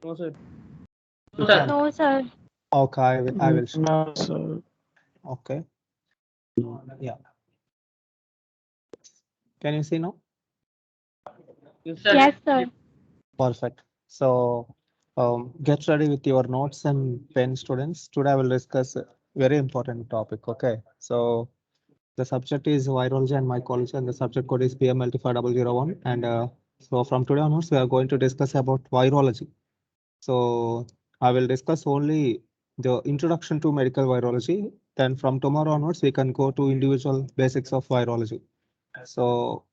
No, sir. You can. No, sir. Okay, I will start. No, sir. Okay. Yeah. Can you see now? Yes, sir. Yes, sir. Perfect. So get ready with your notes and pen, students. Today I will discuss a very important topic. Okay. So the subject is virology and mycology, and the subject code is PM multi5001. And so from today onwards, we are going to discuss about virology. So I will discuss only the introduction to medical virology. Then from tomorrow onwards, we can go to individual basics of virology. So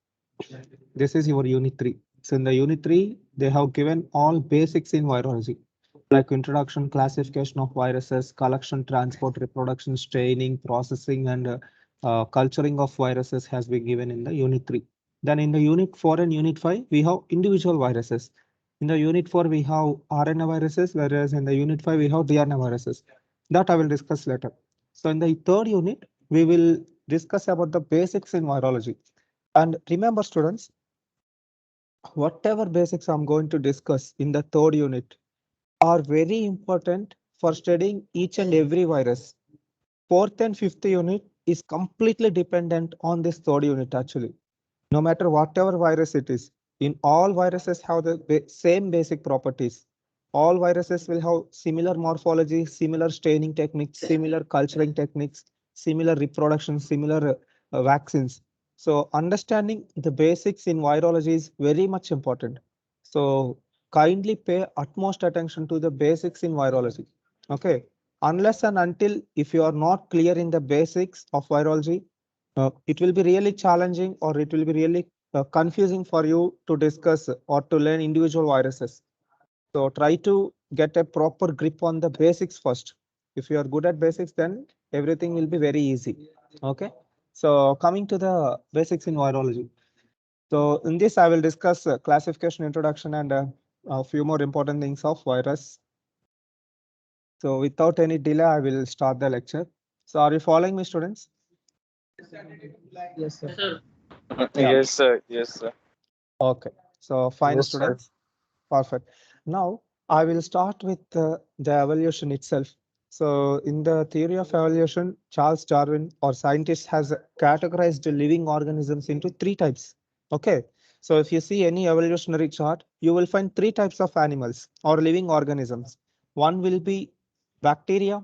this is your unit 3. So in the unit 3, they have given all basics in virology, like introduction, classification of viruses, collection, transport, reproduction, staining, processing, and culturing of viruses has been given in the unit 3. Then in the unit 4 and unit 5, we have individual viruses. In the unit 4, we have RNA viruses, whereas in the unit 5, we have DNA viruses. That I will discuss later. So in the third unit, we will discuss about the basics in virology. And remember, students, whatever basics I'm going to discuss in the third unit are very important for studying each and every virus. Fourth and fifth unit is completely dependent on this third unit actually. No matter whatever virus it is, in all viruses have the same basic properties. All viruses will have similar morphology, similar staining techniques, similar culturing techniques, similar reproduction, similar vaccines. So understanding the basics in virology is very much important. So kindly pay utmost attention to the basics in virology. Okay. Unless and until if you are not clear in the basics of virology, it will be really challenging or it will be really confusing for you to discuss or to learn individual viruses. So try to get a proper grip on the basics first. If you are good at basics, then everything will be very easy. Okay. So coming to the basics in virology. So in this, I will discuss classification, introduction, and a few more important things of virus. So without any delay, I will start the lecture. So are you following me, students? Yes, sir. Yes, sir. Yeah. Yes, sir. Yes, sir. Okay. So fine, Yes, sir. students. Perfect. Now I will start with the evolution itself. So in the theory of evolution, Charles Darwin or scientists has categorized the living organisms into three types. Okay. So if you see any evolutionary chart, you will find three types of animals or living organisms. One will be bacteria,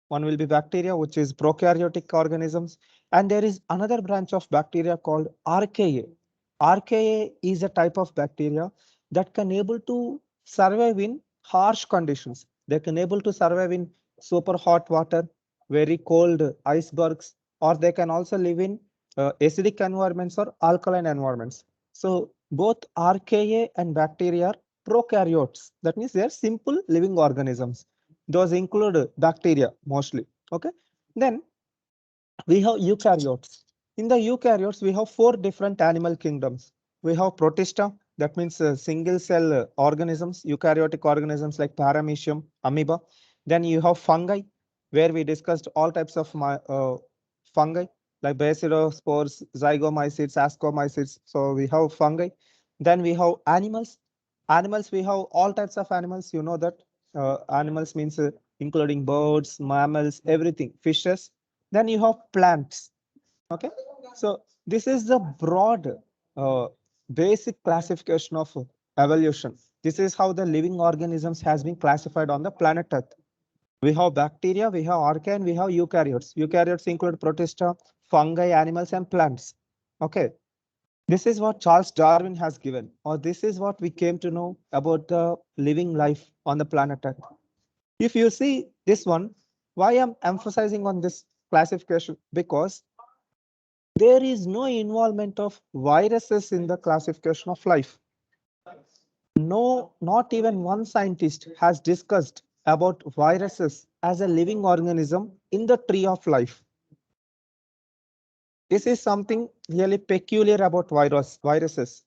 which is prokaryotic organisms. And there is another branch of bacteria called archaea. Archaea is a type of bacteria that can able to survive in harsh conditions. They can able to survive in super hot water, very cold icebergs, or they can also live in acidic environments or alkaline environments. So both archaea and bacteria are prokaryotes. That means they are simple living organisms. Those include bacteria mostly. Okay. Then we have eukaryotes. In the eukaryotes, we have four different animal kingdoms. We have protista, that means single cell organisms, eukaryotic organisms like paramecium, amoeba. Then you have fungi, where we discussed all types of fungi like basilospores, zygomycetes, ascomycetes. So we have fungi. Then we have animals. Animals, we have all types of animals. You know that animals means including birds, mammals, everything, fishes. Then you have plants. Okay. So this is the broad basic classification of evolution. This is how the living organisms has been classified on the planet Earth. We have bacteria, we have archaea, and we have eukaryotes. Eukaryotes include protista, fungi, animals, and plants. Okay. This is what Charles Darwin has given, or this is what we came to know about the living life on the planet Earth. If you see this one, why I'm emphasizing on this classification? Because there is no involvement of viruses in the classification of life. No, not even one scientist has discussed about viruses as a living organism in the tree of life. This is something really peculiar about viruses.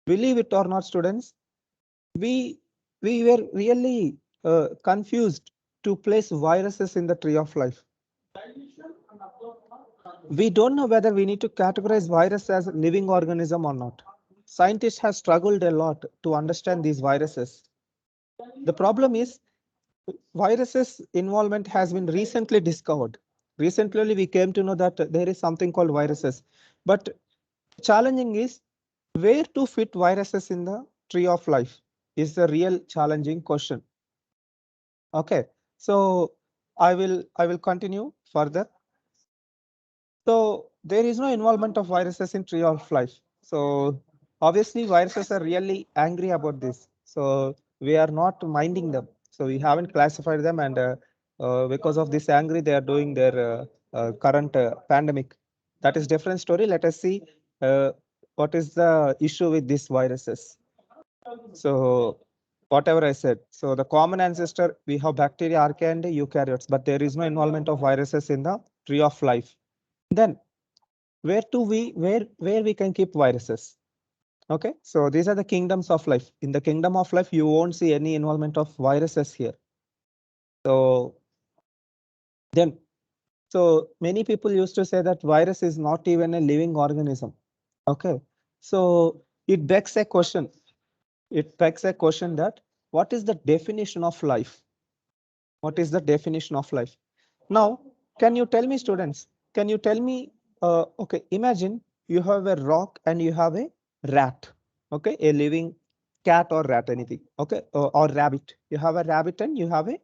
Believe it or not, students, we were really confused to place viruses in the tree of life. We don't know whether we need to categorize virus as a living organism or not. scientists have struggled a lot to understand these viruses. The problem is viruses involvement has been recently discovered. Recently, we came to know that there is something called viruses, but challenging is where to fit viruses in the tree of life is the real challenging question. Okay, so I will continue further. So there is no involvement of viruses in tree of life. So obviously viruses are really angry about this. So we are not minding them. So we haven't classified them, and because of this angry, they are doing their current pandemic. That is different story. Let us see what is the issue with these viruses. So whatever I said. So the common ancestor, we have bacteria, archaea, and eukaryotes, but there is no involvement of viruses in the tree of life. Then where we can keep viruses? Okay, so these are the kingdoms of life. In the kingdom of life, you won't see any involvement of viruses here. So then, so many people used to say that virus is not even a living organism. Okay, so it begs a question. It begs a question that what is the definition of life? What is the definition of life? Now, can you tell me, students? Can you tell me? Okay, imagine you have a rock and you have a rat. Okay, a living cat or rat, anything. Okay, or rabbit. You have a rabbit and you have a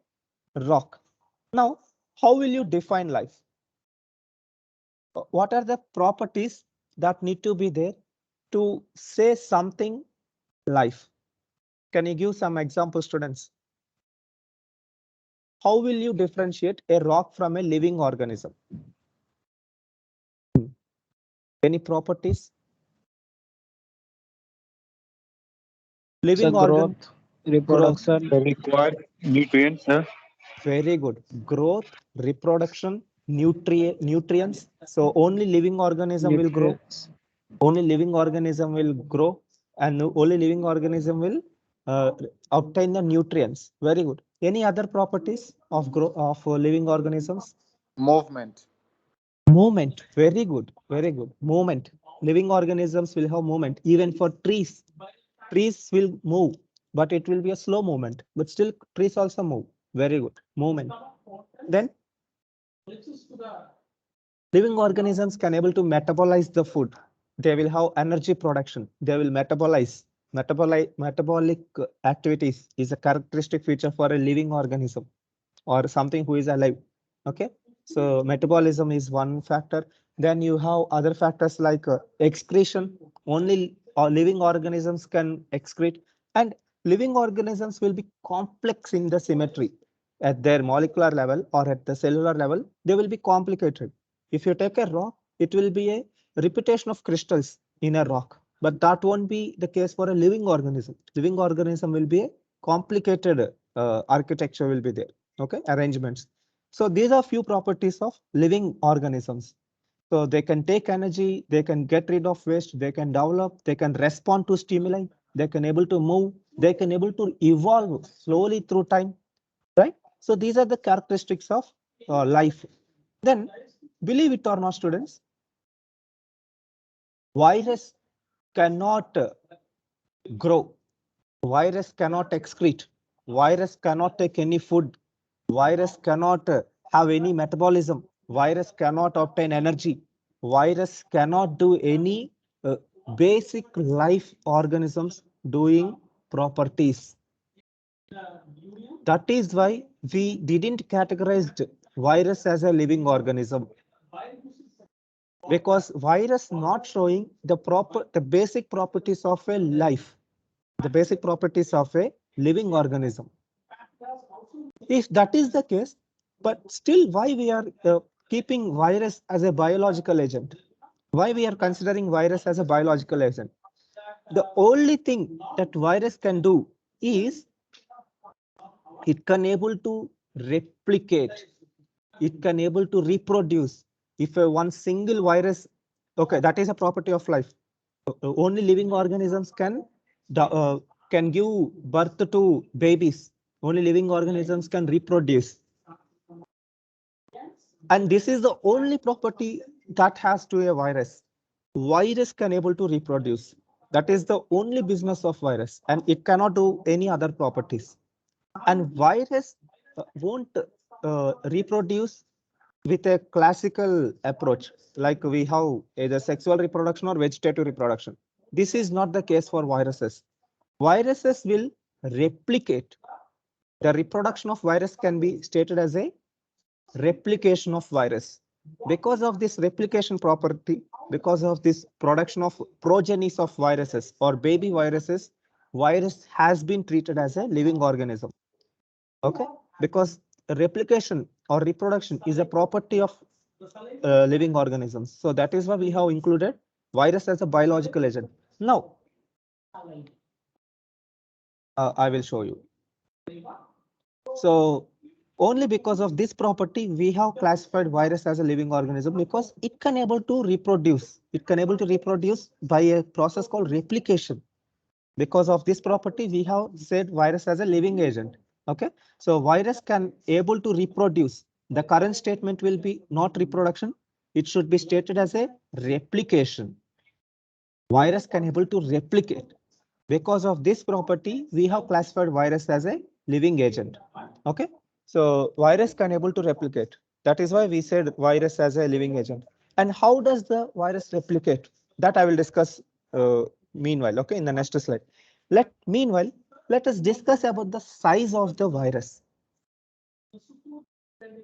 rock. Now, how will you define life? What are the properties that need to be there to say something life? Can you give some examples, students? How will you differentiate a rock from a living organism? Any properties? Living organ, growth, reproduction. They require nutrients, sir. very good. Growth, reproduction, nutrients. So only living organism will grow. Nutrients. Only living organism will grow, and only living organism will obtain the nutrients. Very good. Any other properties of living organisms? Movement. Movement. Very good. Very good. Movement. Living organisms will have movement. Even for trees, trees will move, but it will be a slow movement. But still, trees also move. Very good. Movement. Then living organisms can able to metabolize the food. They will have energy production. They will metabolize. Metabolic activities is a characteristic feature for a living organism or something who is alive. Okay, so metabolism is one factor. Then you have other factors like excretion. Only living organisms can excrete, and living organisms will be complex in the symmetry at their molecular level or at the cellular level. They will be complicated. If you take a rock, it will be a repetition of crystals in a rock, but that won't be the case for a living organism. Living organism will be a complicated architecture will be there. Okay, arrangements. So these are few properties of living organisms. So they can take energy, they can get rid of waste, they can develop, they can respond to stimuli, they can able to move, they can able to evolve slowly through time, right? So these are the characteristics of life. Then, believe it or not, students, virus cannot grow. Virus cannot excrete. Virus cannot take any food. Virus cannot have any metabolism. Virus cannot obtain energy. Virus cannot do any basic life organisms doing properties. That is why we didn't categorize virus as a living organism, because virus not showing the basic properties of a life, the basic properties of a living organism. If that is the case, but still why we are keeping virus as a biological agent? Why we are considering virus as a biological agent? The only thing that virus can do is it can able to replicate, it can able to reproduce. If one single virus, okay, that is a property of life. Only living organisms can give birth to babies. Only living organisms can reproduce. And this is the only property that has to a virus. Virus can able to reproduce. That is the only business of virus, and it cannot do any other properties. And virus won't reproduce with a classical approach, like we have either sexual reproduction or vegetative reproduction. This is not the case for viruses. Viruses will replicate. The reproduction of virus can be stated as a replication of virus. Because of this replication property, because of this production of progenies of viruses or baby viruses, virus has been treated as a living organism. Okay, because replication or reproduction is a property of living organisms. So that is why we have included virus as a biological agent. Now, I will show you. So only because of this property, we have classified virus as a living organism because it can able to reproduce. It can able to reproduce by a process called replication. Because of this property, we have said virus as a living agent. Okay, so virus can able to reproduce. The current statement will be not reproduction. It should be stated as a replication. Virus can able to replicate. Because of this property, we have classified virus as a living agent. Okay, so virus can able to replicate. That is why we said virus as a living agent. And how does the virus replicate? That I will discuss meanwhile. Okay, in the next slide. Meanwhile, let us discuss about the size of the virus.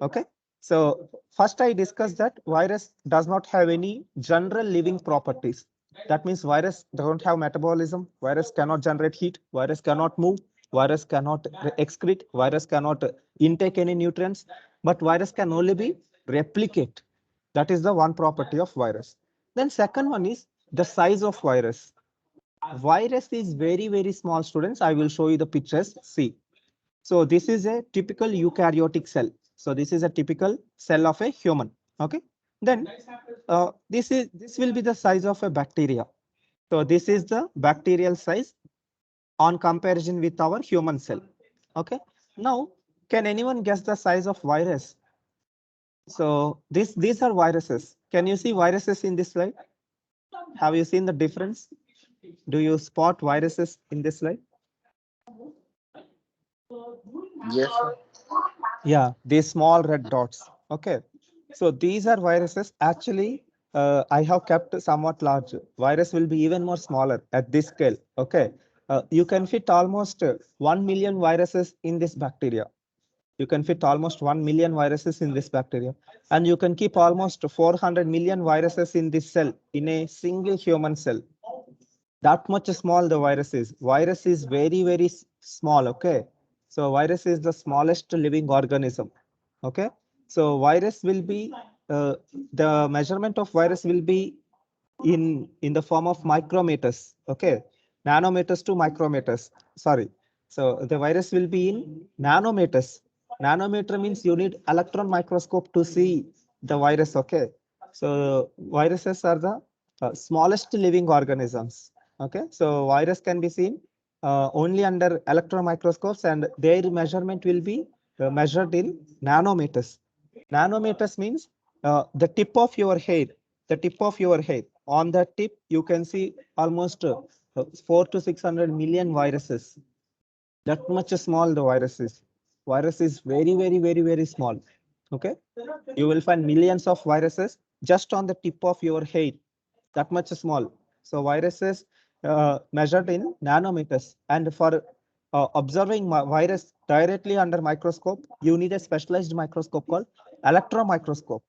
Okay, so first I discussed that virus does not have any general living properties. That means virus don't have metabolism, virus cannot generate heat, virus cannot move, virus cannot excrete, virus cannot intake any nutrients, but virus can only be replicate. That is the one property of virus. Then second one is the size of virus. Virus is very, very small, students. I will show you the pictures. See. So this is a typical eukaryotic cell. So this is a typical cell of a human. Okay. Then this will be the size of a bacteria. So this is the bacterial size on comparison with our human cell. Okay. Now, can anyone guess the size of virus? So these are viruses. Can you see viruses in this slide? Have you seen the difference? Do you spot viruses in this slide? Yes, sir. Yeah, these small red dots. Okay. So these are viruses. Actually, I have kept somewhat large. Virus will be even more smaller at this scale. Okay. You can fit almost 1 million viruses in this bacteria. You can fit almost 1 million viruses in this bacteria. And you can keep almost 400 million viruses in this cell, in a single human cell. That much small the virus is. Virus is very, very small. Okay. So virus is the smallest living organism. Okay. So virus will be, the measurement of virus will be in the form of micrometers. Okay. Nanometers to micrometers. Sorry. So the virus will be in nanometers. Nanometer means you need electron microscope to see the virus. Okay. So viruses are the smallest living organisms. Okay. So virus can be seen only under electron microscopes, and their measurement will be measured in nanometers. Nanometers means the tip of your hair, the tip of your hair. On the tip, you can see almost 4 to 600 million viruses. That much small the virus is. Virus is very, very, very, very small. Okay. You will find millions of viruses just on the tip of your hair. That much small. So viruses measured in nanometers. And for observing virus directly under microscope, you need a specialized microscope called electron microscope.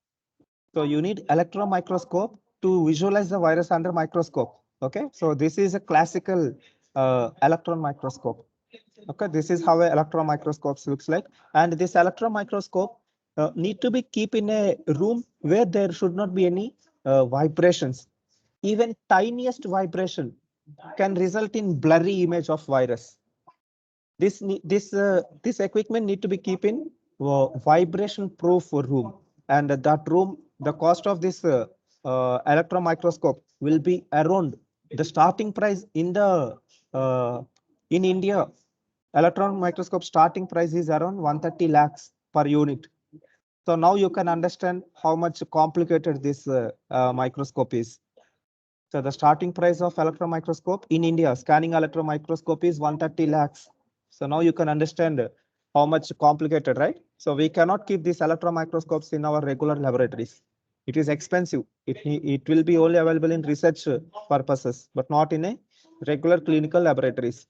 So you need electron microscope to visualize the virus under microscope. Okay, so this is a classical electron microscope. Okay, this is how an electron microscope looks like. And this electron microscope need to be keep in a room where there should not be any vibrations. Even tiniest vibration can result in blurry image of virus. This equipment need to be keep in vibration proof room, and that room, the cost of this electron microscope will be around the starting price in the in India. Electron microscope starting price is around 130 lakhs per unit. So now you can understand how much complicated this microscope is. So the starting price of electron microscope in India, scanning electron microscope is 130 lakhs. So now you can understand how much complicated, right? So we cannot keep these electron microscopes in our regular laboratories. It is expensive. It will be only available in research purposes, but not in a regular clinical laboratories.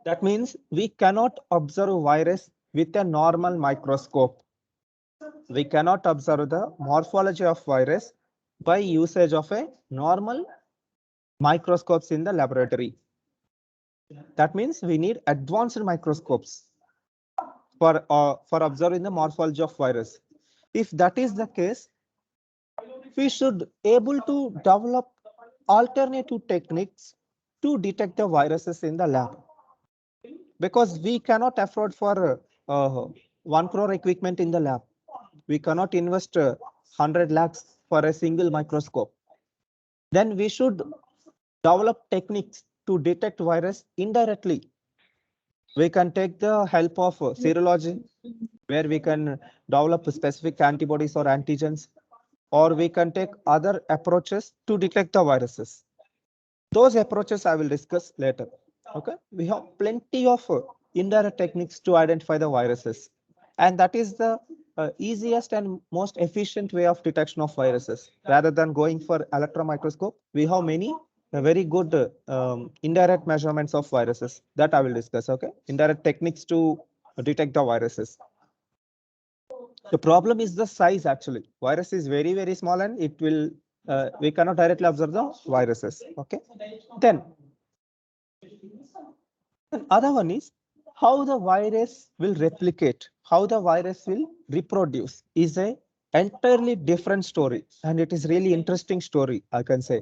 That means we cannot observe virus with a normal microscope. We cannot observe the morphology of virus by usage of a normal microscopes in the laboratory. That means we need advanced microscopes for observing the morphology of virus. If that is the case, we should able to develop alternative techniques to detect the viruses in the lab, because we cannot afford for 1 crore equipment in the lab. We cannot invest 100 lakhs for a single microscope. Then we should develop techniques to detect virus indirectly. We can take the help of serology, where we can develop specific antibodies or antigens, or we can take other approaches to detect the viruses. Those approaches I will discuss later. Okay, we have plenty of indirect techniques to identify the viruses, and that is the easiest and most efficient way of detection of viruses. Rather than going for electron microscope, we have many very good indirect measurements of viruses that I will discuss. Okay, indirect techniques to detect the viruses. The problem is the size actually. Virus is very, very small and it will, we cannot directly observe the viruses. Okay. Then other one is how the virus will replicate, how the virus will reproduce is a entirely different story. And it is really interesting story, I can say.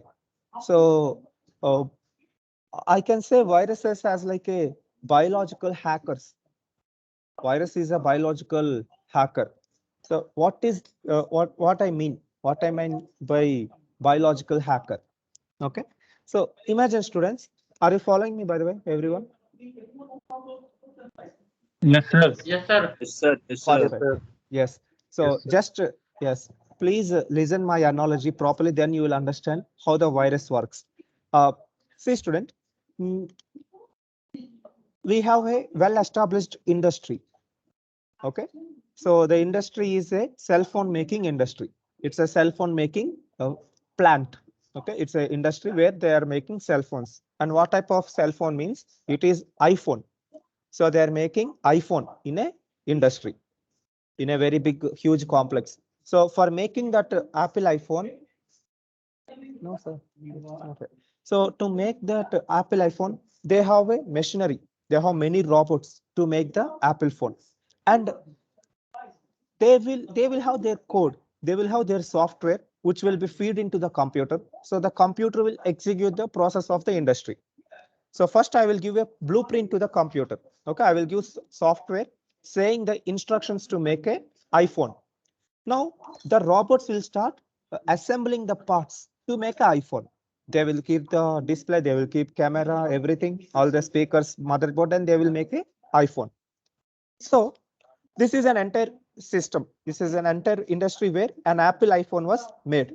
So I can say viruses as like a biological hackers. Virus is a biological hacker. So what is what I mean? What I mean by biological hacker? Okay. So imagine students, are you following me by the way, everyone? Yes, sir. Yes, sir. Yes, sir. Yes, sir. Perfect. Yes. So just yes, please listen my analogy properly. Then you will understand how the virus works. See, student, mm, we have a well-established industry. Okay. So the industry is a cell phone making industry. It's a cell phone making plant. Okay. It's an industry where they are making cell phones. And what type of cell phone means? It is iPhone. So they are making iPhone in a industry, in a very big, huge complex. So for making that Apple iPhone, no, sir. Okay. So to make that Apple iPhone, they have a machinery. They have many robots to make the Apple phone. And they will have their code, they will have their software which will be feed into the computer, so the computer will execute the process of the industry. So first I will give a blueprint to the computer. Okay, I will give software saying the instructions to make a iPhone. Now the robots will start assembling the parts to make an iPhone. They will keep the display, they will keep camera, everything, all the speakers, motherboard, and they will make a iPhone. So this is an entire system. This is an entire industry where an Apple iPhone was made.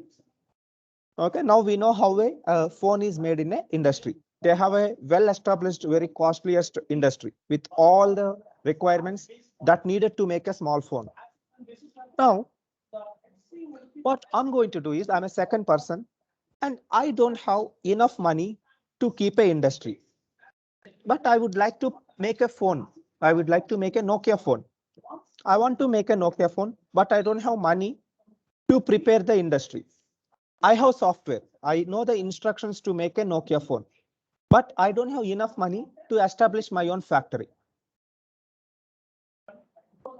Okay, now we know how a phone is made in an industry. They have a well-established, very costliest industry with all the requirements that needed to make a small phone. Now, what I'm going to do is I'm a second person and I don't have enough money to keep a industry. But I would like to make a phone. I would like to make a Nokia phone. I want to make a Nokia phone, but I don't have money to prepare the industry. I have software. I know the instructions to make a Nokia phone, but I don't have enough money to establish my own factory.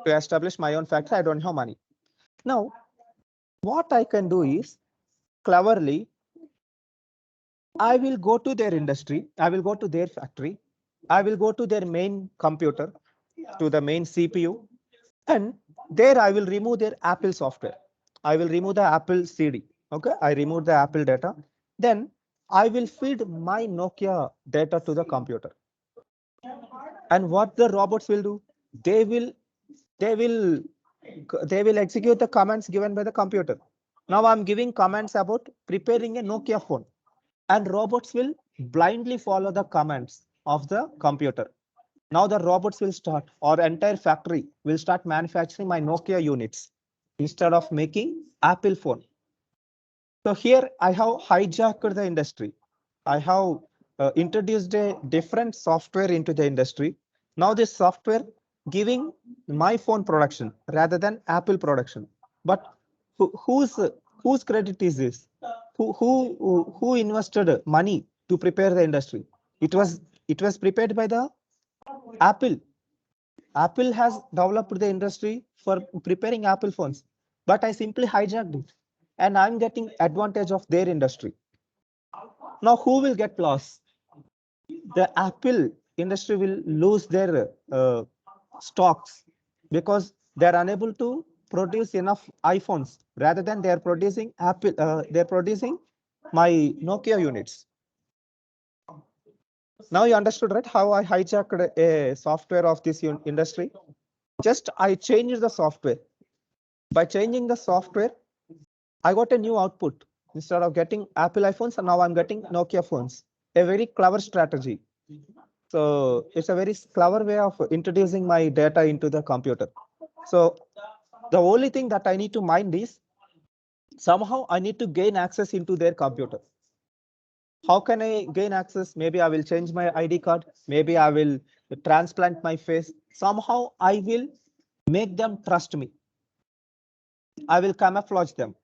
To establish my own factory, I don't have money. Now, what I can do is cleverly, I will go to their industry. I will go to their factory. I will go to their main computer, to the main CPU, and there I will remove their Apple software. I will remove the Apple CD. Okay, I remove the Apple data. Then I will feed my Nokia data to the computer. And what the robots will do? They will they will they will execute the commands given by the computer. Now I'm giving commands about preparing a Nokia phone, and robots will blindly follow the commands of the computer. Now the robots will start, or entire factory will start manufacturing my Nokia units instead of making Apple phone. So here I have hijacked the industry. I have introduced a different software into the industry. Now this software giving my phone production rather than Apple production. But whose credit is this? Who invested money to prepare the industry? It was prepared by the Apple. Apple has developed the industry for preparing Apple phones, but I simply hijacked it, and I'm getting advantage of their industry. Now, who will get loss? The Apple industry will lose their stocks because they're unable to produce enough iPhones. Rather than they're producing Apple, they're producing my Nokia units. Now you understood, right? How I hijacked a software of this industry. Just I changed the software. By changing the software, I got a new output. Instead of getting Apple iPhones, and now I'm getting Nokia phones. A very clever strategy. So it's a very clever way of introducing my data into the computer. So the only thing that I need to mind is somehow I need to gain access into their computer. How can I gain access? Maybe I will change my ID card. Maybe I will transplant my face. Somehow I will make them trust me. I will camouflage them.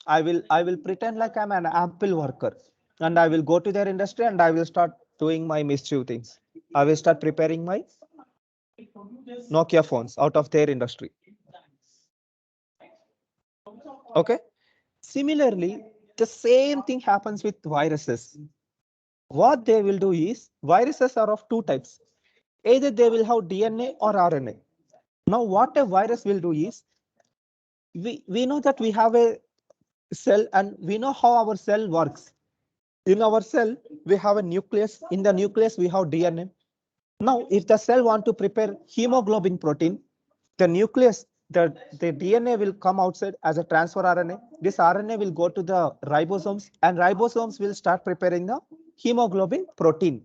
I will pretend like I'm an Apple worker, and I will go to their industry and I will start doing my mischief things. I will start preparing my Nokia phones out of their industry. Okay. Similarly, the same thing happens with viruses. What they will do is viruses are of two types. Either they will have DNA or RNA. Now, what a virus will do is we know that we have a cell and we know how our cell works. In our cell, we have a nucleus. In the nucleus, we have DNA. Now, if the cell want to prepare hemoglobin protein, the nucleus, the DNA will come outside as a transfer RNA. This RNA will go to the ribosomes, and ribosomes will start preparing the hemoglobin protein.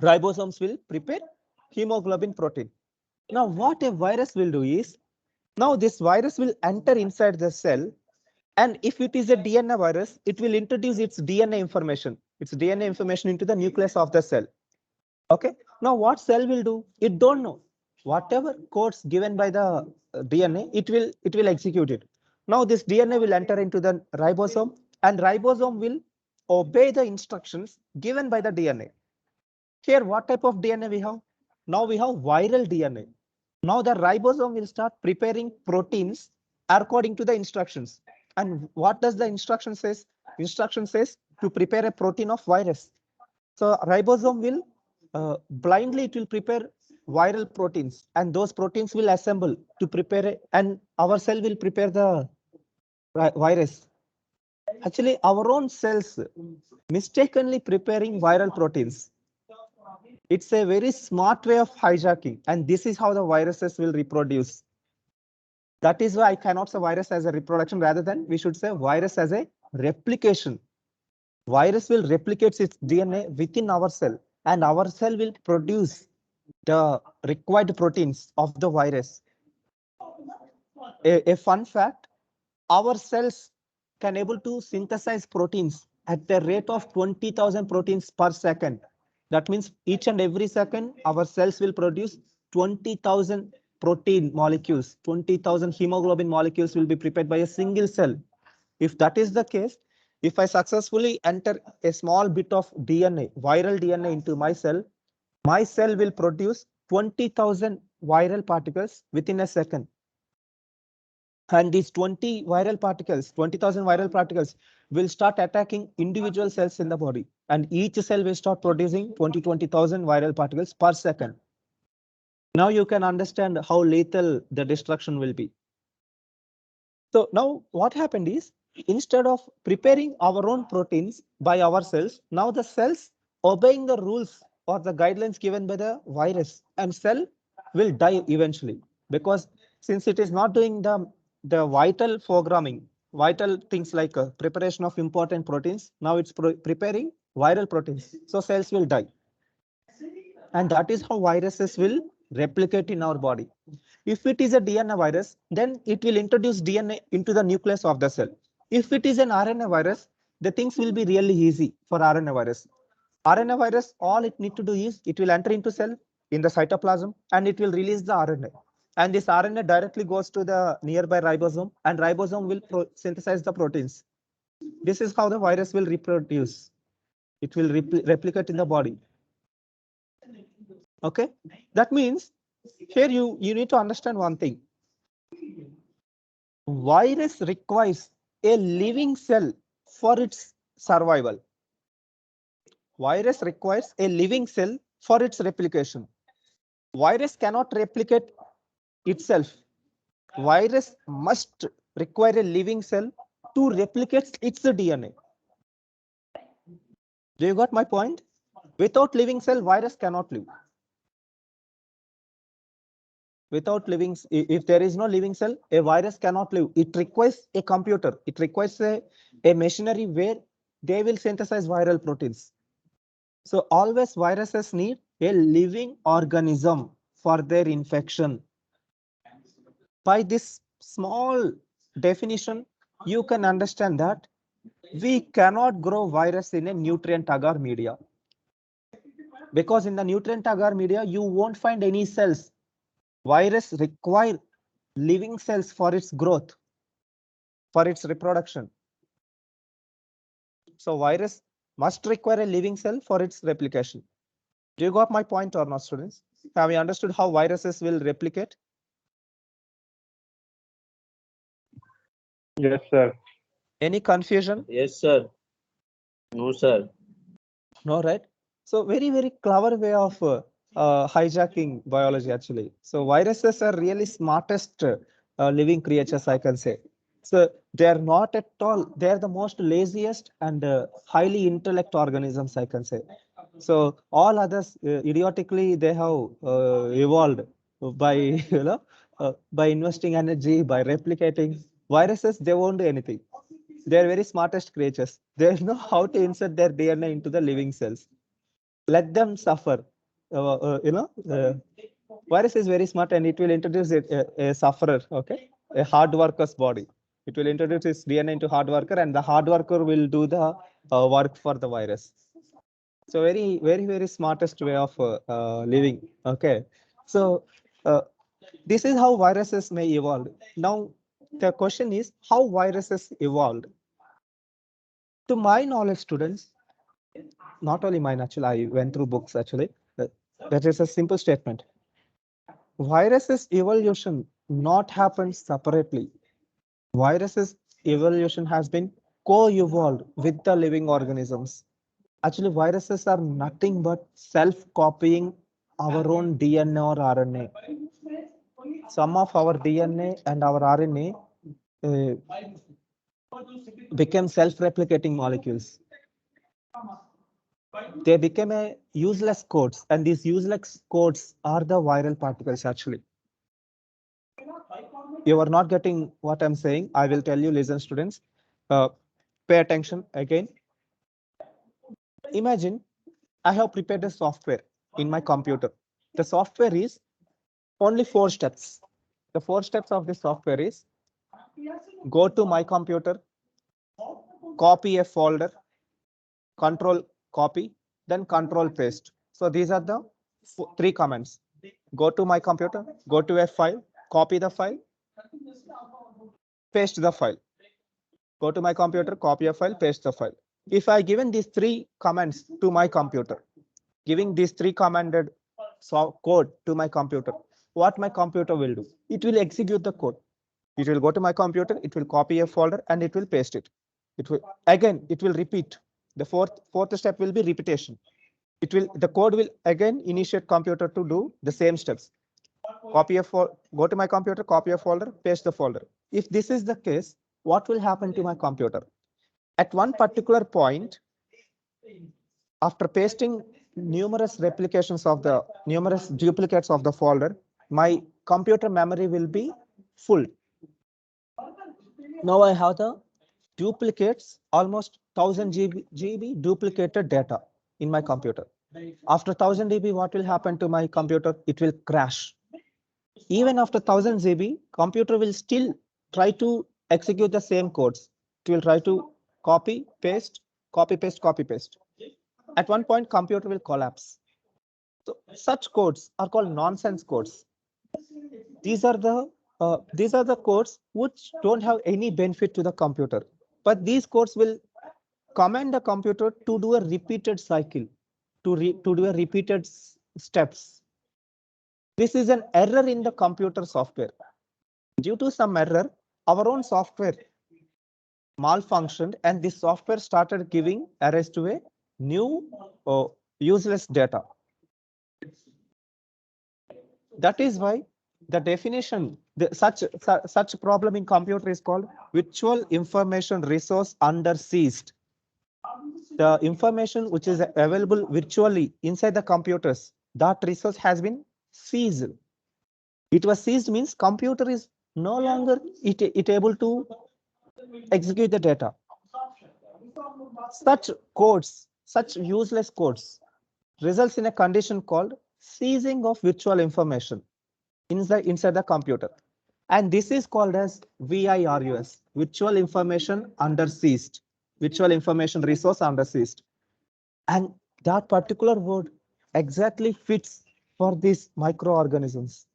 Ribosomes will prepare hemoglobin protein. Now, what a virus will do is, now this virus will enter inside the cell, and if it is a DNA virus, it will introduce its DNA information into the nucleus of the cell. Okay. Now what cell will do? It don't know. Whatever codes given by the DNA, it will execute it. Now this DNA will enter into the ribosome, and ribosome will obey the instructions given by the DNA. Here, what type of DNA we have? Now we have viral DNA. Now the ribosome will start preparing proteins according to the instructions. And what does the instruction says? Instruction says to prepare a protein of virus. So ribosome will blindly it will prepare viral proteins, and those proteins will assemble to prepare, and our cell will prepare the virus. Actually, our own cells mistakenly preparing viral proteins. It's a very smart way of hijacking, and this is how the viruses will reproduce. That is why I cannot say virus as a reproduction, rather than we should say virus as a replication. Virus will replicate its DNA within our cell, and our cell will produce the required proteins of the virus. A fun fact, our cells can able to synthesize proteins at the rate of 20,000 proteins per second. That means each and every second, our cells will produce 20,000 protein molecules, 20,000 hemoglobin molecules will be prepared by a single cell. If that is the case, if I successfully enter a small bit of DNA, viral DNA into my cell will produce 20,000 viral particles within a second. And these 20,000 viral particles will start attacking individual cells in the body. And each cell will start producing 20,000 viral particles per second. Now you can understand how lethal the destruction will be. So now what happened is, instead of preparing our own proteins by ourselves, now the cells obeying the rules or the guidelines given by the virus, and cell will die eventually, because since it is not doing the the vital programming, vital things like preparation of important proteins. Now it's preparing viral proteins. So cells will die. And that is how viruses will replicate in our body. If it is a DNA virus, then it will introduce DNA into the nucleus of the cell. If it is an RNA virus, the things will be really easy for RNA virus. RNA virus, all it need to do is it will enter into cell in the cytoplasm and it will release the RNA. And this RNA directly goes to the nearby ribosome and ribosome will synthesize the proteins. This is how the virus will reproduce. It will replicate in the body. Okay, that means here you need to understand one thing. Virus requires a living cell for its survival. Virus requires a living cell for its replication. Virus cannot replicate itself. Virus must require a living cell to replicate its DNA. Do you got my point? Without living cell, virus cannot live. Without living, if there is no living cell, a virus cannot live. It requires a computer. It requires a machinery where they will synthesize viral proteins. So always viruses need a living organism for their infection. By this small definition, you can understand that we cannot grow virus in a nutrient agar media. Because in the nutrient agar media, you won't find any cells. Virus require living cells for its growth, for its reproduction. So virus must require a living cell for its replication. Do you got my point or not, students? Have you understood how viruses will replicate? Yes, sir. Any confusion? Yes, sir. No, sir. No, right? So very, very clever way of hijacking biology, actually. So viruses are really smartest living creatures, I can say. So they are not at all, they are the most laziest and highly intellect organisms, I can say. So all others idiotically they have evolved by by investing energy, by replicating. Viruses, they won't do anything. They are very smartest creatures. They know how to insert their DNA into the living cells. Let them suffer. Virus is very smart and it will introduce a sufferer, okay, a hard worker's body. It will introduce its DNA into hard worker, and the hard worker will do the work for the virus. So very, very, very smartest way of living. Okay, so this is how viruses may evolve. Now the question is how viruses evolved. To my knowledge, students, not only mine, actually, I went through books actually. That is a simple statement. Viruses evolution not happened separately. Viruses evolution has been co-evolved with the living organisms. Actually, viruses are nothing but self-copying our own DNA or RNA. Some of our DNA and our RNA became self-replicating molecules. They became a useless codes, and these useless codes are the viral particles actually. You are not getting what I'm saying. I will tell you, listen, students. Pay attention again. Imagine I have prepared a software in my computer. The software is only 4 steps. The 4 steps of the software is go to my computer, copy a folder, control copy, then control paste. So these are the 3 commands. Go to my computer, go to a file, copy the file, paste the file. Go to my computer, copy a file, paste the file. If I given these 3 commands to my computer, giving these 3 commanded code to my computer, what my computer will do? It will execute the code. It will go to my computer, it will copy a folder and it will paste it. It will again, it will repeat. The fourth step will be repetition. The code will again initiate computer to do the same steps. Go to my computer, copy a folder, paste the folder. If this is the case, what will happen to my computer? At one particular point, after pasting numerous duplicates of the folder, my computer memory will be full. Now I have the duplicates almost 1000 GB duplicated data in my computer. After 1000 GB, what will happen to my computer? It will crash. Even after 1000 GB, computer will still try to execute the same codes. It will try to copy, paste, copy, paste, copy, paste. At one point, computer will collapse. So such codes are called nonsense codes. These are the codes which don't have any benefit to the computer, but these codes will command the computer to do a repeated cycle, to do a repeated steps. This is an error in the computer software. Due to some error, our own software malfunctioned, and this software started giving errors to a new useless data. That is why the definition, such problem in computer is called virtual information resource under seized. The information which is available virtually inside the computers, that resource has been seized. It was seized means computer is no longer it able to execute the data. Such codes, such useless codes results in a condition called seizing of virtual information inside the computer. And this is called as VIRUS, virtual information under seized, virtual information resource under seized. And that particular word exactly fits for these microorganisms.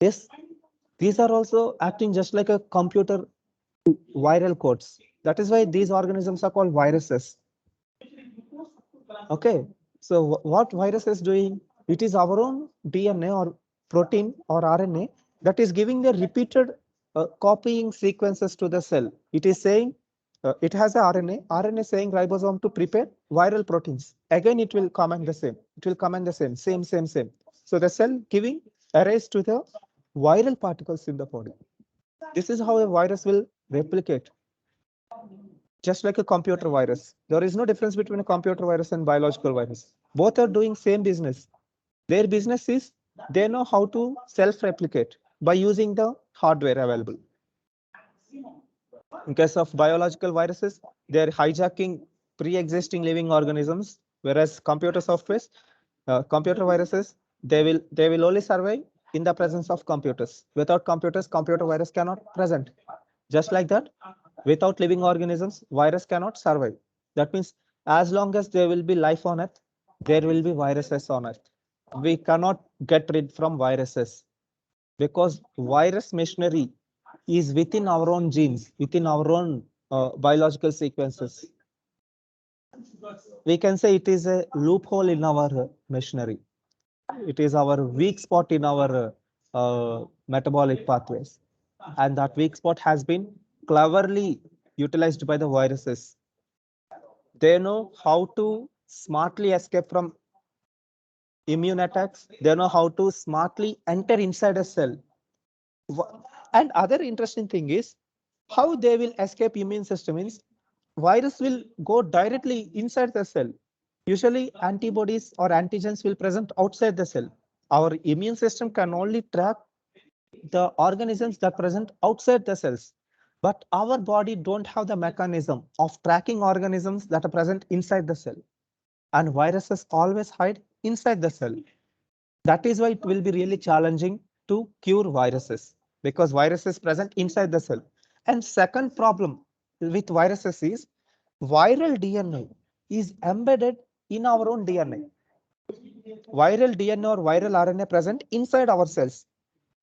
Yes, these are also acting just like a computer viral codes. That is why these organisms are called viruses. Okay, so what virus is doing? It is our own DNA or protein or RNA that is giving the repeated copying sequences to the cell. It is saying it has a RNA saying ribosome to prepare viral proteins. Again, it will comment the same. It will comment the same. So the cell giving arrays to the viral particles in the body. This is how a virus will replicate. Just like a computer virus. There is no difference between a computer virus and biological virus. Both are doing same business. Their business is they know how to self-replicate by using the hardware available. In case of biological viruses, they're hijacking pre-existing living organisms, whereas computer softwares, computer viruses, they will only survive in the presence of computers. Without computers, computer virus cannot present. Just like that, without living organisms, virus cannot survive. That means as long as there will be life on Earth, there will be viruses on Earth. We cannot get rid from viruses because virus machinery is within our own genes, within our own biological sequences. We can say it is a loophole in our machinery. It is our weak spot in our metabolic pathways. And that weak spot has been cleverly utilized by the viruses. They know how to smartly escape from immune attacks. They know how to smartly enter inside a cell. And other interesting thing is how they will escape immune system means virus will go directly inside the cell. Usually antibodies or antigens will present outside the cell. Our immune system can only track the organisms that present outside the cells. But our body don't have the mechanism of tracking organisms that are present inside the cell. And viruses always hide inside the cell. That is why it will be really challenging to cure viruses because viruses present inside the cell. And second problem with viruses is viral DNA is embedded in our own DNA. Viral DNA or viral RNA present inside our cells.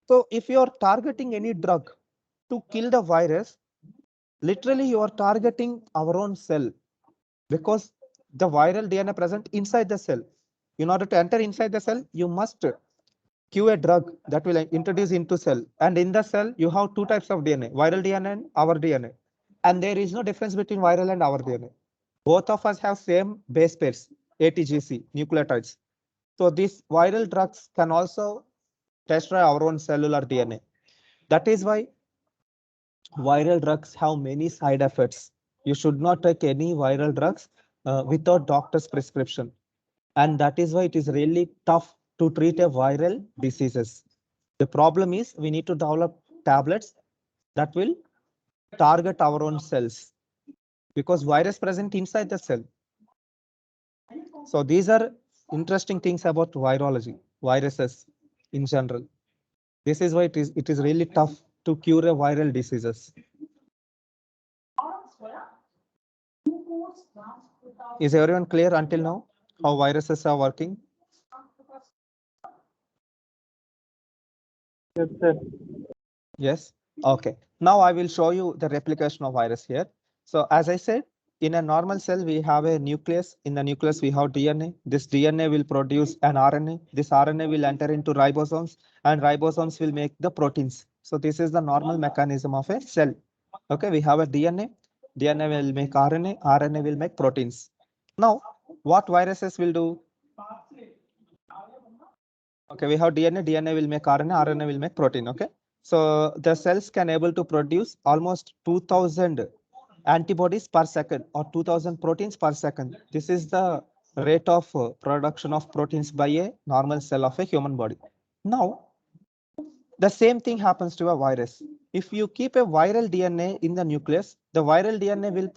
So if you are targeting any drug to kill the virus, literally you are targeting our own cell because the viral DNA present inside the cell. In order to enter inside the cell, you must cue a drug that will introduce into cell. And in the cell, you have two types of DNA, viral DNA and our DNA. And there is no difference between viral and our DNA. Both of us have same base pairs, ATGC, nucleotides. So these viral drugs can also destroy our own cellular DNA. That is why viral drugs have many side effects. You should not take any viral drugs without doctor's prescription. And that is why it is really tough to treat a viral diseases. The problem is we need to develop tablets that will target our own cells because virus present inside the cell. So these are interesting things about virology, viruses in general. This is why it is really tough to cure a viral diseases. Is everyone clear until now how viruses are working? Yes, sir. Yes. Okay. Now I will show you the replication of virus here. So as I said, in a normal cell, we have a nucleus. In the nucleus, we have DNA. This DNA will produce an RNA. This RNA will enter into ribosomes, and ribosomes will make the proteins. So this is the normal mechanism of a cell. Okay, we have a DNA. DNA will make RNA. RNA will make proteins. Now, what viruses will do? Okay, we have DNA. DNA will make RNA. RNA will make protein. Okay. So the cells can able to produce almost 2000 antibodies per second or 2000 proteins per second. This is the rate of production of proteins by a normal cell of a human body. Now, the same thing happens to a virus. If you keep a viral DNA in the nucleus, the viral DNA will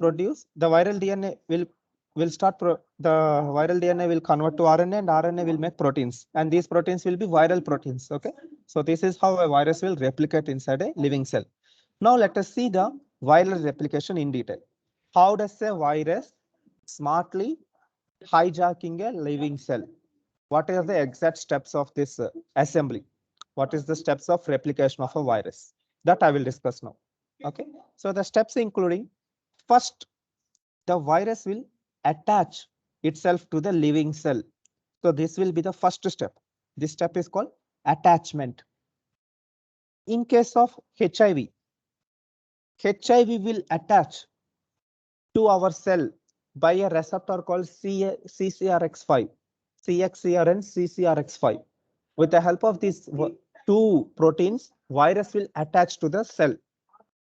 convert to RNA, and RNA will make proteins, and these proteins will be viral proteins. Okay, so this is how a virus will replicate inside a living cell. Now let us see the viral replication in detail. How does a virus smartly hijacking a living cell? What are the exact steps of this assembly? What is the steps of replication of a virus? That I will discuss now. Okay, so the steps including, first, the virus will attach itself to the living cell. So this will be the first step. This step is called attachment. In case of HIV, HIV will attach to our cell by a receptor called CCRX5, CXCR and CCRX5. With the help of these two proteins, virus will attach to the cell.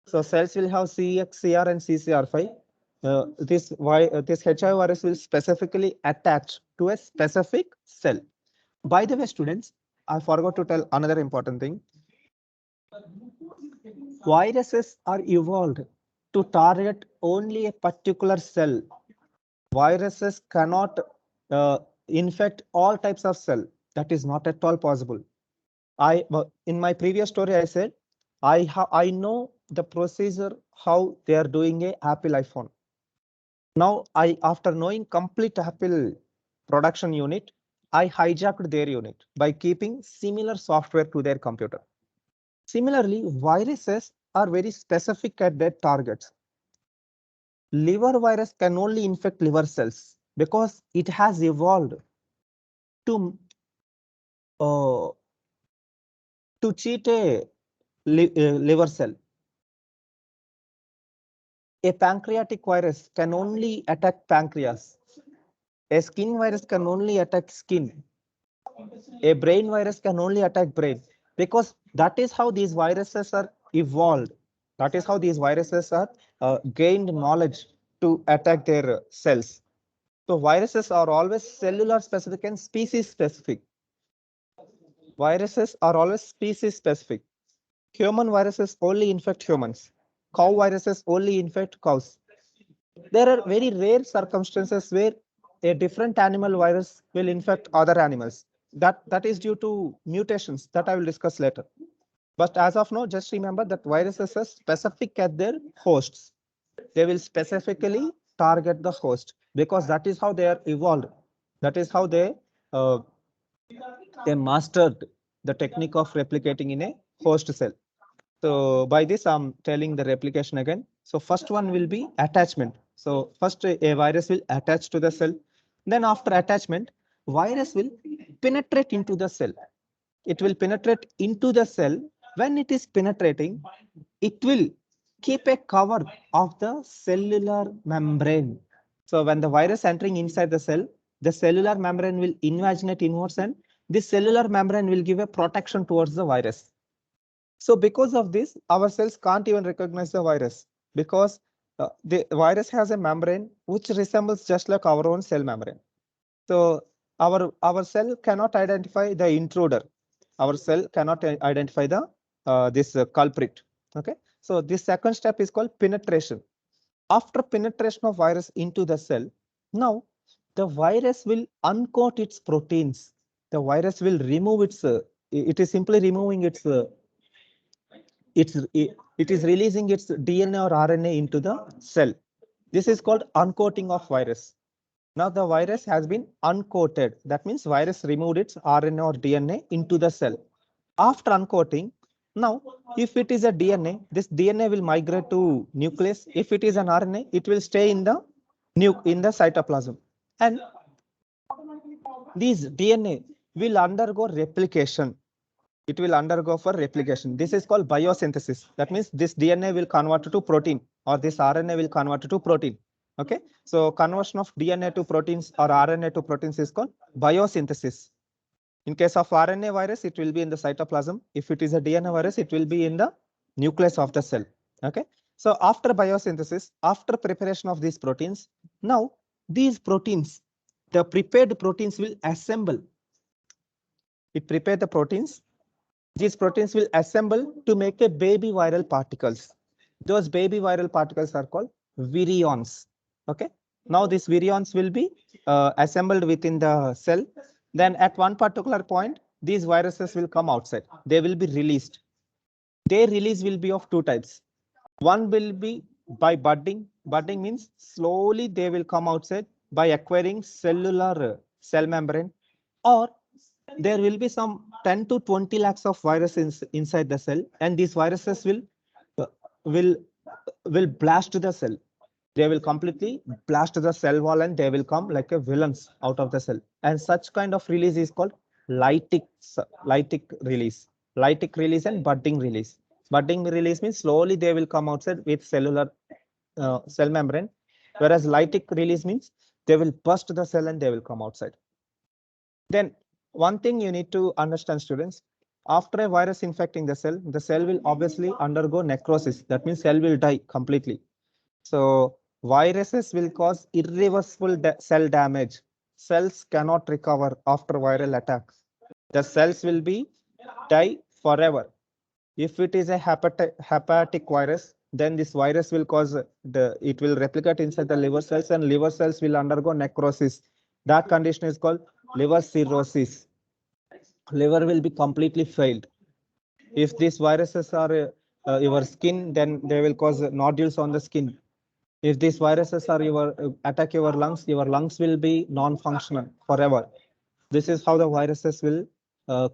So cells will have CXCR and CCR5. This HIV virus will specifically attach to a specific cell. By the way, students, I forgot to tell another important thing. Viruses are evolved to target only a particular cell. Viruses cannot infect all types of cell. That is not at all possible. In my previous story, I said I know the procedure how they are doing a Apple iPhone. Now after knowing complete Apple production unit, I hijacked their unit by keeping similar software to their computer. Similarly, viruses are very specific at their targets. Liver virus can only infect liver cells because it has evolved to cheat a liver cell. A pancreatic virus can only attack pancreas. A skin virus can only attack skin. A brain virus can only attack brain, because that is how these viruses are evolved. That is how these viruses are gained knowledge to attack their cells. So viruses are always cellular specific and species specific. Viruses are always species specific. Human viruses only infect humans. Cow viruses only infect cows. There are very rare circumstances where a different animal virus will infect other animals. That is due to mutations that I will discuss later. But as of now, just remember that viruses are specific at their hosts. They will specifically target the host because that is how they are evolved. That is how they mastered the technique of replicating in a host cell. So by this, I'm telling the replication again. So first one will be attachment. So first a virus will attach to the cell. Then after attachment, virus will penetrate into the cell. It will penetrate into the cell. When it is penetrating, it will keep a cover of the cellular membrane. So when the virus entering inside the cell, the cellular membrane will invaginate inwards, and this cellular membrane will give a protection towards the virus. So because of this, our cells can't even recognize the virus because the virus has a membrane which resembles just like our own cell membrane. So our cell cannot identify the intruder. Our cell cannot identify the this culprit. Okay. So this second step is called penetration. After penetration of virus into the cell, now the virus will uncoat its proteins. The virus will remove its, it is simply removing its, it is releasing its DNA or RNA into the cell. This is called uncoating of virus. Now the virus has been uncoated. That means virus removed its RNA or DNA into the cell. After uncoating, now if it is a DNA, this DNA will migrate to nucleus. If it is an RNA, it will stay in the cytoplasm. And these DNA will undergo replication. It will undergo for replication. This is called biosynthesis. That means this DNA will convert to protein, or this RNA will convert to protein. Okay, so conversion of DNA to proteins or RNA to proteins is called biosynthesis. In case of RNA virus, it will be in the cytoplasm. If it is a DNA virus, it will be in the nucleus of the cell. Okay, so after biosynthesis, after preparation of these proteins, now these proteins, the prepared proteins will assemble. It prepared the proteins. These proteins will assemble to make a baby viral particles. Those baby viral particles are called virions. Okay. Now these virions will be assembled within the cell. Then at one particular point, these viruses will come outside. They will be released. Their release will be of two types. One will be by budding. Budding means slowly they will come outside by acquiring cellular cell membrane, or there will be some 10 to 20 lakhs of viruses inside the cell, and these viruses will blast the cell. They will completely blast the cell wall and they will come like a villains out of the cell. And such kind of release is called lytic release. Lytic release and budding release. Budding release means slowly they will come outside with cellular cell membrane, whereas lytic release means they will burst the cell and they will come outside. Then one thing you need to understand, students, after a virus infecting the cell will obviously undergo necrosis. That means cell will die completely. So viruses will cause irreversible cell damage. Cells cannot recover after viral attack. The cells will be die forever. If it is a hepatic virus, then this virus will cause it will replicate inside the liver cells, and liver cells will undergo necrosis. That condition is called liver cirrhosis. Liver will be completely failed. If these viruses are your skin, then they will cause nodules on the skin. If these viruses are attack your lungs will be non-functional forever. This is how the viruses will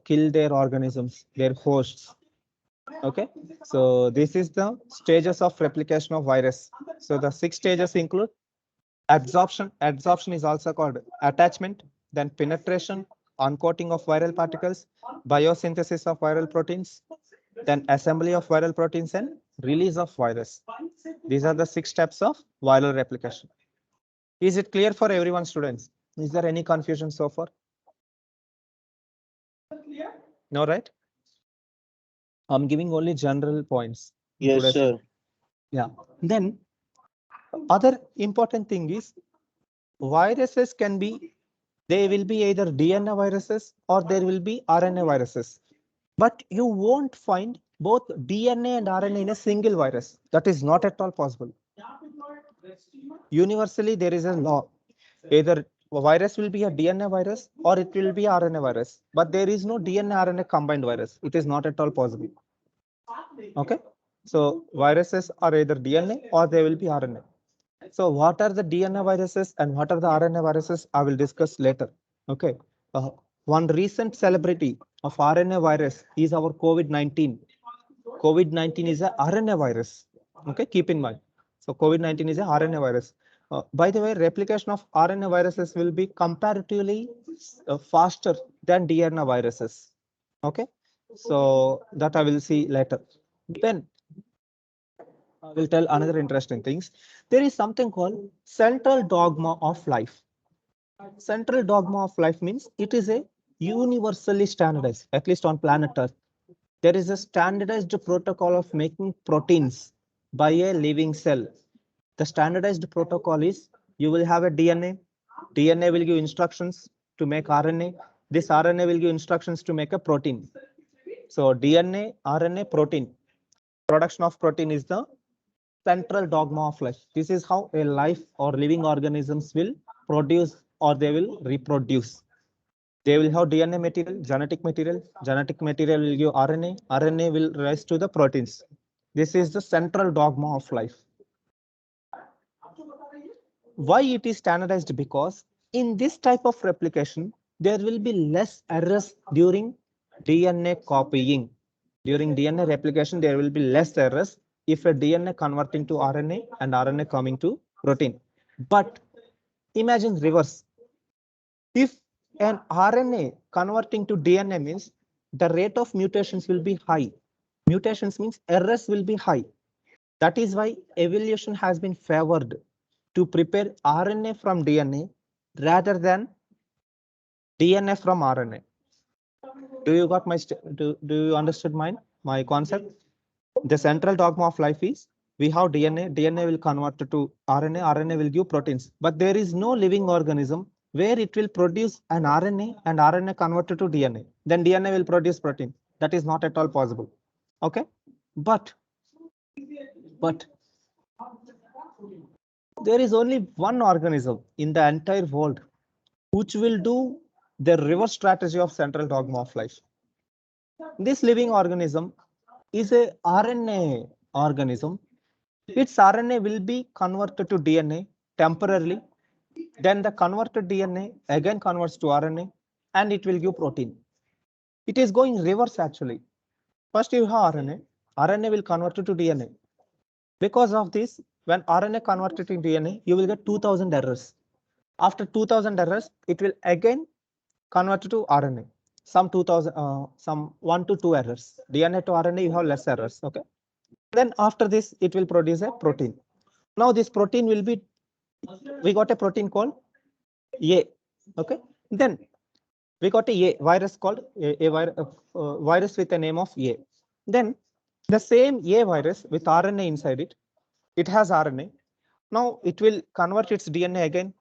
kill their organisms, their hosts. Okay, so this is the stages of replication of virus. So the 6 stages include absorption. Absorption is also called attachment, then penetration, uncoating of viral particles, biosynthesis of viral proteins, then assembly of viral proteins and release of virus. These are the 6 steps of viral replication. Is it clear for everyone, students? Is there any confusion so far? No, right? I'm giving only general points. Yes, sir. Yeah. Then other important thing is viruses can be, they will be either DNA viruses or there will be RNA viruses. But you won't find both DNA and RNA in a single virus. That is not at all possible. Universally, there is a law. Either a virus will be a DNA virus or it will be RNA virus. But there is no DNA RNA combined virus. It is not at all possible. Okay. So viruses are either DNA or they will be RNA. So what are the DNA viruses and what are the RNA viruses? I will discuss later. Okay. One recent celebrity of RNA virus is our COVID-19. COVID-19 is a RNA virus. Okay, keep in mind. So COVID-19 is a RNA virus. By the way, replication of RNA viruses will be comparatively faster than DNA viruses. Okay, so that I will see later. Then I will tell another interesting things. There is something called central dogma of life. Central dogma of life means it is a universally standardized, at least on planet Earth. There is a standardized protocol of making proteins by a living cell. The standardized protocol is you will have a DNA. DNA will give instructions to make RNA. This RNA will give instructions to make a protein. So DNA, RNA, protein. Production of protein is the central dogma of life. This is how a life or living organisms will produce or they will reproduce. They will have DNA material, genetic material. Genetic material will give RNA. RNA will rise to the proteins. This is the central dogma of life. Why it is standardized? Because in this type of replication, there will be less errors during DNA copying. During DNA replication, there will be less errors if a DNA converting to RNA and RNA coming to protein. But imagine reverse. If an RNA converting to DNA means the rate of mutations will be high. Mutations means errors will be high. That is why evolution has been favored to prepare RNA from DNA rather than DNA from RNA. Do you got my do you understood my concept? The central dogma of life is we have DNA will convert to RNA will give proteins, but there is no living organism where it will produce an RNA and RNA converted to DNA. Then DNA will produce protein. That is not at all possible. Okay, but there is only one organism in the entire world which will do the reverse strategy of central dogma of life. This living organism is a RNA organism. Its RNA will be converted to DNA temporarily. Then the converted DNA again converts to RNA and it will give protein. It is going reverse actually. First you have RNA. RNA will convert to DNA. Because of this, when RNA converted to DNA, you will get 2000 errors. After 2000 errors, it will again convert to RNA. Some 2000, some 1 to 2 errors. DNA to RNA, you have less errors. Okay. Then after this, it will produce a protein. Now this protein will be, we got a protein called A. Okay. Then we got a virus called a virus with the name of A. Then the same A virus with RNA inside it, it has RNA. Now it will convert its DNA again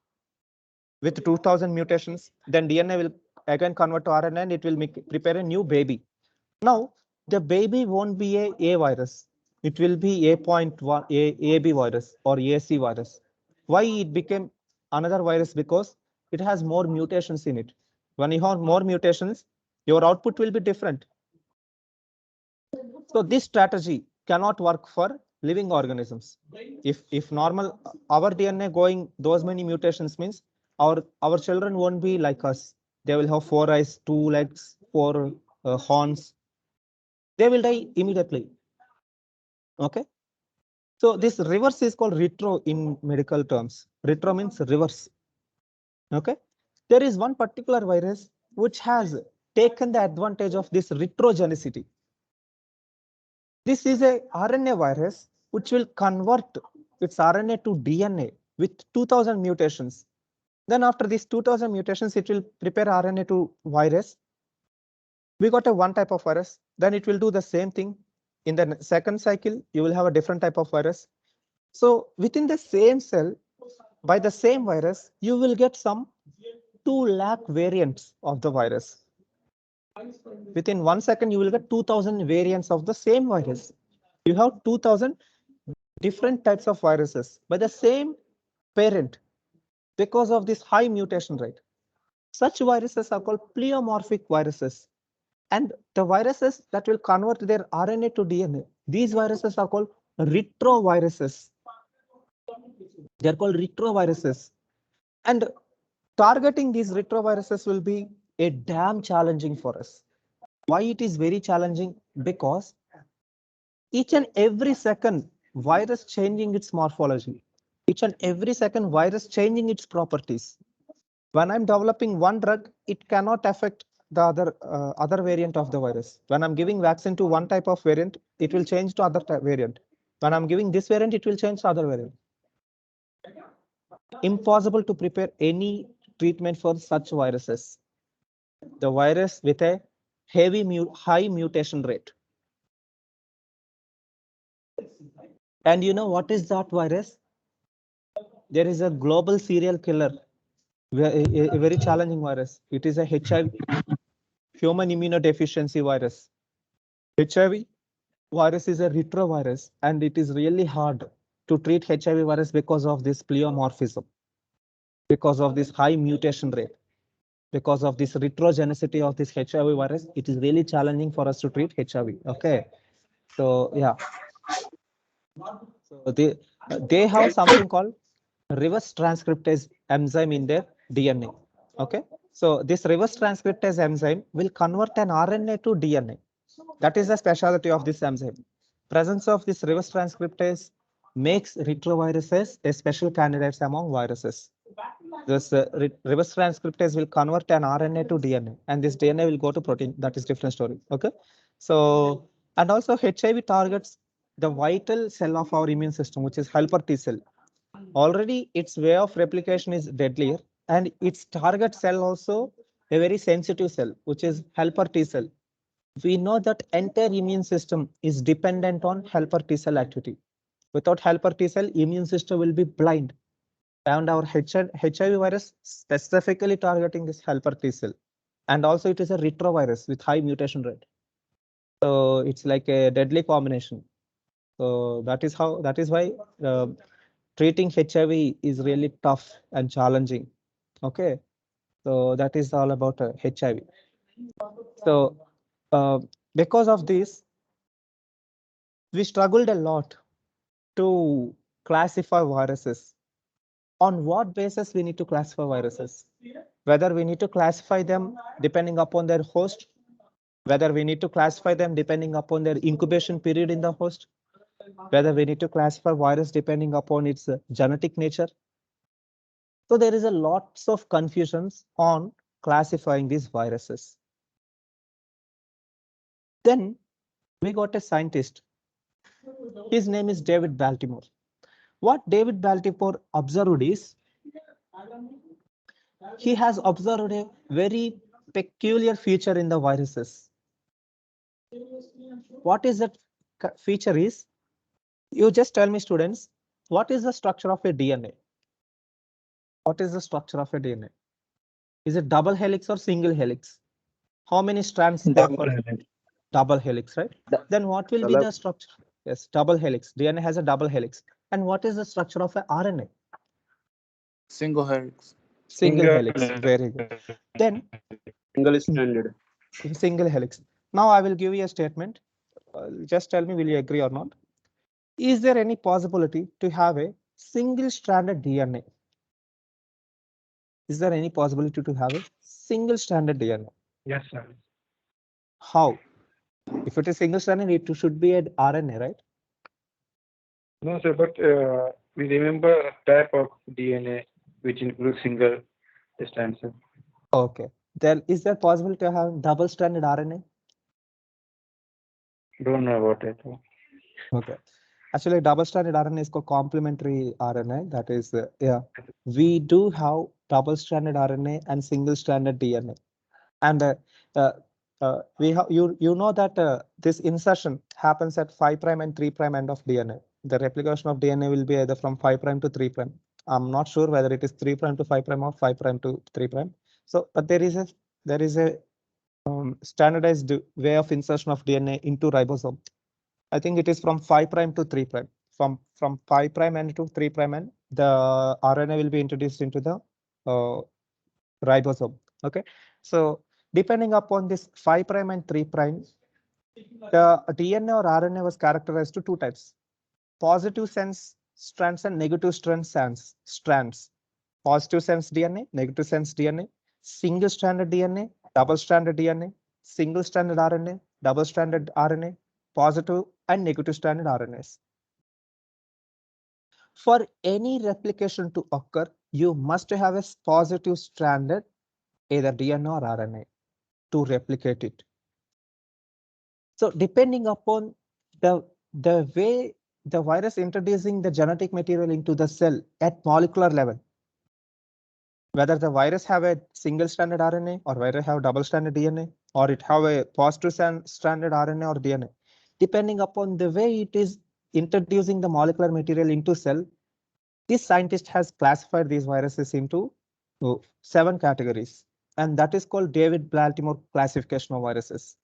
with 2000 mutations. Then DNA will again convert to RNA and it will prepare a new baby. Now the baby won't be a virus. It will be A.1 AB virus or AC virus. Why it became another virus? Because it has more mutations in it. When you have more mutations, your output will be different. So this strategy cannot work for living organisms. If normal our DNA going those many mutations means our children won't be like us. They will have 4 eyes, 2 legs, 4 horns. They will die immediately. Okay. So this reverse is called retro in medical terms. Retro means reverse. Okay. There is one particular virus which has taken the advantage of this retrogenicity. This is a RNA virus which will convert its RNA to DNA with 2000 mutations. Then after these 2000 mutations, it will prepare RNA to virus. We got a one type of virus. Then it will do the same thing. In the second cycle, you will have a different type of virus. So within the same cell, by the same virus, you will get some 2 lakh variants of the virus. Within 1 second, you will get 2000 variants of the same virus. You have 2000 different types of viruses by the same parent because of this high mutation rate. Such viruses are called pleomorphic viruses. And the viruses that will convert their RNA to DNA, these viruses are called retroviruses. They are called retroviruses. And targeting these retroviruses will be a damn challenging for us. Why it is very challenging? Because each and every second virus changing its morphology, each and every second virus changing its properties. When I'm developing one drug, it cannot affect the other variant of the virus. When I'm giving vaccine to one type of variant, it will change to other variant. When I'm giving this variant, it will change to other variant. Impossible to prepare any treatment for such viruses. The virus with a high mutation rate. And you know what is that virus? There is a global serial killer, a very challenging virus. It is a HIV, human immunodeficiency virus. HIV virus is a retrovirus, and it is really hard to treat HIV virus because of this pleomorphism, because of this high mutation rate, because of this retrogenicity of this HIV virus. It is really challenging for us to treat HIV. Okay, so yeah, so they have something called reverse transcriptase enzyme in their DNA. Okay, so this reverse transcriptase enzyme will convert an RNA to DNA. That is the specialty of this enzyme. Presence of this reverse transcriptase makes retroviruses a special candidates among viruses. This reverse transcriptase will convert an RNA to DNA, and this DNA will go to protein. That is different story. Okay, so and also HIV targets the vital cell of our immune system, which is helper T cell. Already its way of replication is deadlier, and its target cell also a very sensitive cell, which is helper T cell. We know that entire immune system is dependent on helper T cell activity. Without helper T cell, immune system will be blind. And our HIV virus specifically targeting this helper T cell. And also it is a retrovirus with high mutation rate. So it's like a deadly combination. So that is why treating HIV is really tough and challenging. Okay, so that is all about HIV. So because of this, we struggled a lot to classify viruses. On what basis we need to classify viruses? Whether we need to classify them depending upon their host, whether we need to classify them depending upon their incubation period in the host, whether we need to classify virus depending upon its genetic nature. So there is a lots of confusions on classifying these viruses. Then we got a scientist. His name is David Baltimore. What David Baltimore observed is he has observed a very peculiar feature in the viruses. What is that feature is? You just tell me, students, what is the structure of a DNA? What is the structure of a DNA? Is it double helix or single helix? How many strands there for? Double helix, right? Then what will be the structure? Yes, double helix. DNA has a double helix. And what is the structure of a RNA? Single helix. Single helix. Very good. Then Single stranded. single helix. Now I will give you a statement. Just tell me, will you agree or not? Is there any possibility to have a single stranded DNA? Is there any possibility to have a single stranded DNA? Yes, sir. How? If it is single stranded, it should be an RNA, right? No, sir, but we remember a type of DNA which includes single strand, sir. Okay. Then is there possible to have double stranded RNA? Don't know about it. Okay. Actually, double stranded RNA is called complementary RNA. That is, yeah, we do have double stranded RNA and single stranded DNA. And we have you know that this insertion happens at 5' and 3' end of DNA. The replication of DNA will be either from 5' to 3'. I'm not sure whether it is 3' to 5' or 5' to 3'. So, but there is a standardized way of insertion of DNA into ribosome. I think it is from 5' to 3'. From 5' end to 3' end, the RNA will be introduced into the ribosome. Okay, so depending upon this 5' and 3', the DNA or RNA was characterized to two types: positive sense strands and negative strands. Positive sense DNA, negative sense DNA, single stranded DNA, double stranded DNA, single stranded RNA, double stranded RNA, positive and negative stranded RNAs. For any replication to occur, you must have a positive stranded either DNA or RNA to replicate it. So depending upon the way the virus introducing the genetic material into the cell at molecular level, whether the virus have a single stranded RNA or whether have double stranded DNA or it have a positive stranded RNA or DNA, depending upon the way it is introducing the molecular material into cell, this scientist has classified these viruses into 7 categories, and that is called David Baltimore classification of viruses.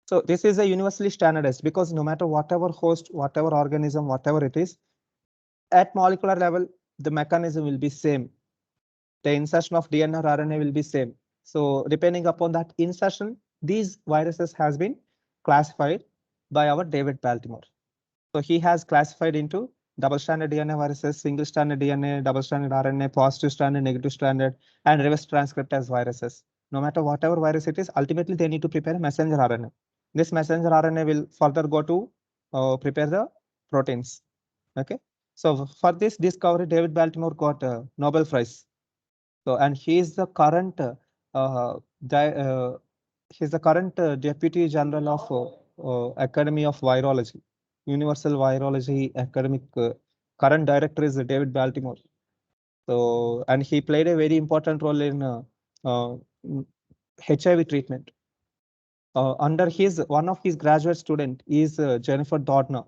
So this is a universally standardized because no matter whatever host, whatever organism, whatever it is, at molecular level, the mechanism will be same. The insertion of DNA or RNA will be same. So depending upon that insertion, these viruses has been classified by our David Baltimore. So he has classified into double-stranded DNA viruses, single-stranded DNA, double-stranded RNA, positive-stranded, negative-stranded, and reverse transcriptase viruses. No matter whatever virus it is, ultimately they need to prepare a messenger RNA. This messenger RNA will further go to prepare the proteins. Okay. So for this discovery, David Baltimore got a Nobel Prize. So, and he is the current he's the current Deputy General of Academy of Virology, Universal Virology Academic. Current director is David Baltimore. So, and he played a very important role in HIV treatment. Under his one of his graduate student is Jennifer Doudna,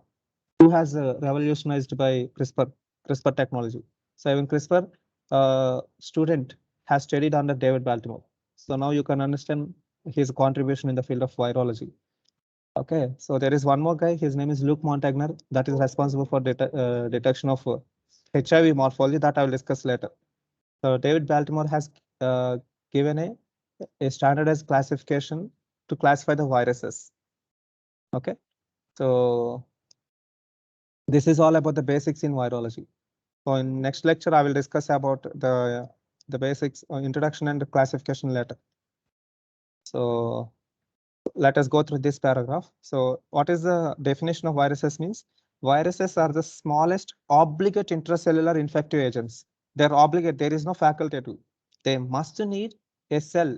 who has revolutionized by CRISPR technology. So even CRISPR student has studied under David Baltimore. So now you can understand his contribution in the field of virology. Okay, so there is one more guy. His name is Luc Montagnier, that is responsible for detection of HIV morphology that I will discuss later. So David Baltimore has given a standardized classification to classify the viruses. Okay, so this is all about the basics in virology. So in next lecture, I will discuss about the basics, introduction and classification later. So let us go through this paragraph. So what is the definition of viruses means? Viruses are the smallest obligate intracellular infective agents. They're obligate, there is no facultative. They must need a cell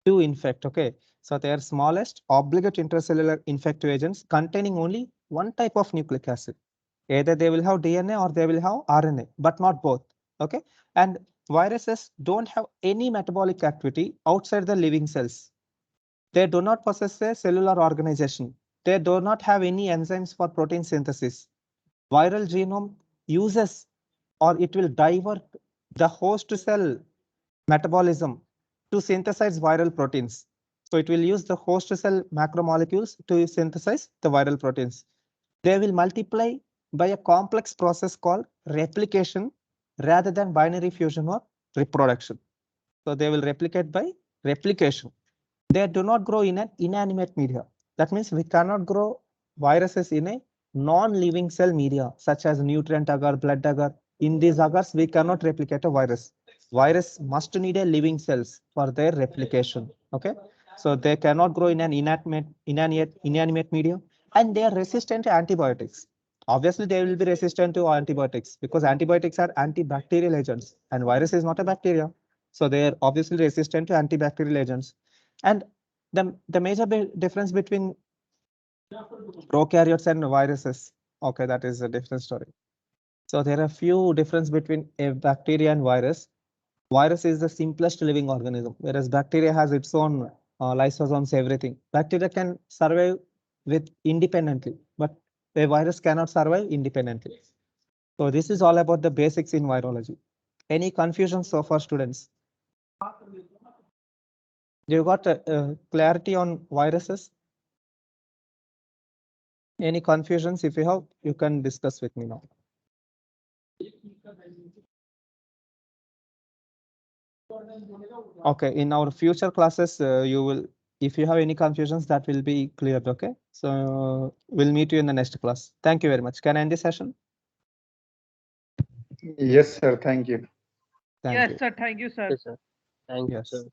to infect, okay? So they are smallest obligate intracellular infective agents containing only one type of nucleic acid. Either they will have DNA or they will have RNA, but not both. Okay. And viruses don't have any metabolic activity outside the living cells. They do not possess a cellular organization. They do not have any enzymes for protein synthesis. Viral genome uses or it will divert the host cell metabolism to synthesize viral proteins. So it will use the host cell macromolecules to synthesize the viral proteins. They will multiply by a complex process called replication rather than binary fusion or reproduction. So they will replicate by replication. They do not grow in an inanimate media. That means we cannot grow viruses in a non-living cell media, such as nutrient agar, blood agar. In these agars, we cannot replicate a virus. Virus must need a living cells for their replication. Okay, so they cannot grow in an inanimate media, and they are resistant to antibiotics. Obviously, they will be resistant to antibiotics because antibiotics are antibacterial agents, and virus is not a bacteria. So they are obviously resistant to antibacterial agents. And the major difference between prokaryotes and viruses, okay, that is a different story. So there are few difference between a bacteria and virus. Virus is the simplest living organism, whereas bacteria has its own lysosomes, everything. Bacteria can survive with independently, but a virus cannot survive independently. So this is all about the basics in virology. Any confusion so far, students? You got clarity on viruses? Any confusions? If you have, you can discuss with me now. Okay, in our future classes, you will, if you have any confusions, that will be cleared. Okay, so we'll meet you in the next class. Thank you very much. Can I end this session? Yes, sir. Thank you. Thank Yes, you. sir. Thank you, sir. Yes, sir. Thank you, Yes. sir.